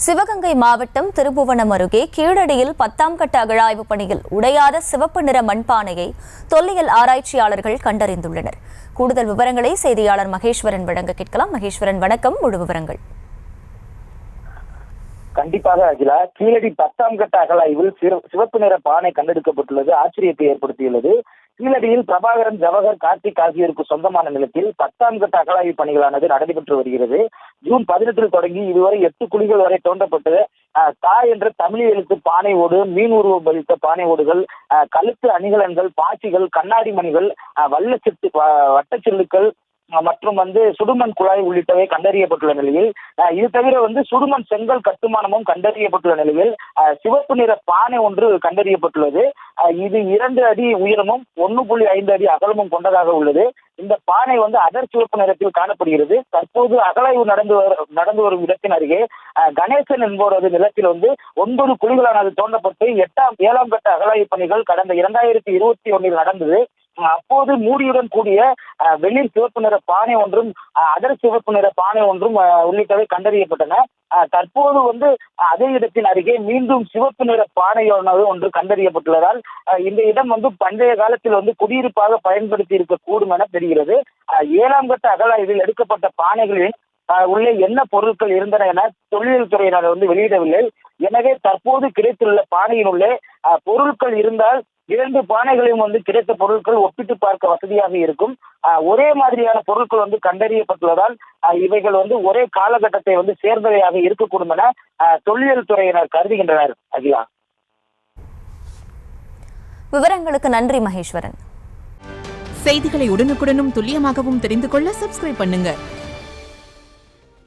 சிவகங்கை மாவட்டம் திருப்புவனம் அருகே கீழடியில் 10ஆம் கட்ட அகழாய்வு பணியில் உடையாத சிவப்பு நிற மண்பானையை தொல்லியல் ஆராய்ச்சியாளர்கள் கண்டறிந்துள்ளனர். கூடுதல் விவரங்களை செய்தியாளர் மகேஸ்வரன் வழங்க கேட்கலாம். மகேஸ்வரன், வணக்கம். முழு விவரங்கள். கண்டிப்பாக அகிலா, கீழடி 10ஆம் கட்ட அகழாய்வில் சிவப்பு நிற பானை கண்டெடுக்கப்பட்டுள்ளது ஆச்சரியத்தை ஏற்படுத்தியுள்ளது. கீழடியில் பிரபாகரன், ஜவஹர், கார்த்திக் ஆகியோருக்கு சொந்தமான நிலத்தில் 10ஆம் கட்ட அகழாய்வு பணிகளானது நடைபெற்று வருகிறது. ஜூன் 18 தொடங்கி இதுவரை 8 குழிகள் வரை தோண்டப்பட்டு தா என்ற தமிழ் எழுத்து பானை ஓடு, மீன் உருவம் பதித்த பானை ஓடுகள், கழுத்து அணிகலன்கள், பாச்சிகள், கண்ணாடி மணிகள், வல்லச்செட்டு, வட்டச்சில்லுக்கள் மற்றும் சுடுமண் குழாய் உள்ளிட்டவை கண்டறியப்பட்டுள்ள நிலையில், இது தவிர சுடுமண் செங்கல் கட்டுமானமும் கண்டறியப்பட்டுள்ள நிலையில் சிவப்பு நிற பானை ஒன்று கண்டறியப்பட்டுள்ளது. இது 2 அடி உயரமும் 1.5 அடி அகலமும் கொண்டதாக உள்ளது. இந்த பானை அடர் சிவப்பு நிறத்தில் காணப்படுகிறது. தற்போது அகழாய்வு நடந்து வரும் இடத்தின் அருகே கணேசன் என்பவரது நிலத்தில் 9 குழிகளானது தோண்டப்பட்டு 7ஆம் கட்ட அகழாய்வு பணிகள் கடந்த 2021 நடந்தது. அப்போது மூடியுடன் கூடிய வெளிர் சிவப்பு நிற பானை ஒன்றும், அடர் சிவப்பு நிற பானை ஒன்றும் உள்ளிட்டவை கண்டறியப்பட்டன. தற்போது அதே இடத்தின் அருகே மீண்டும் சிவப்பு நிற பானையானது ஒன்று கண்டறியப்பட்டுள்ளதால் இந்த இடம் பண்டைய காலத்தில் குடியிருப்பாக பயன்படுத்தி இருக்கக்கூடும் என தெரிகிறது. 7ஆம் கட்ட அகழாய்வில் எடுக்கப்பட்ட பானைகளில் உள்ளே என்ன பொருட்கள் இருந்தன என தொல்லியல் துறையினர் வெளியிடவில்லை. எனவே தற்போது கிடைத்துள்ள பானையின் உள்ளே பொருட்கள் இருந்தால் 2 பானைகளையும் கிடைத்த பொருட்கள் ஒப்பிட்டு பார்க்க வசதியாக இருக்கும். ஒரே மாதிரியான பொருட்கள் கண்டறியப்பட்டுள்ளதால் இவைகள் ஒரே காலகட்டத்தை சேர்ந்தவையாக இருக்கக்கூடும் என தொல்லியல் துறையினர் கருதுகின்றனர். அகிலா, விவரங்களுக்கு நன்றி மகேஸ்வரன். செய்திகளை உடனுக்குடனும் துல்லியமாகவும் தெரிந்து கொள்ள சப்ஸ்கிரைப் பண்ணுங்க.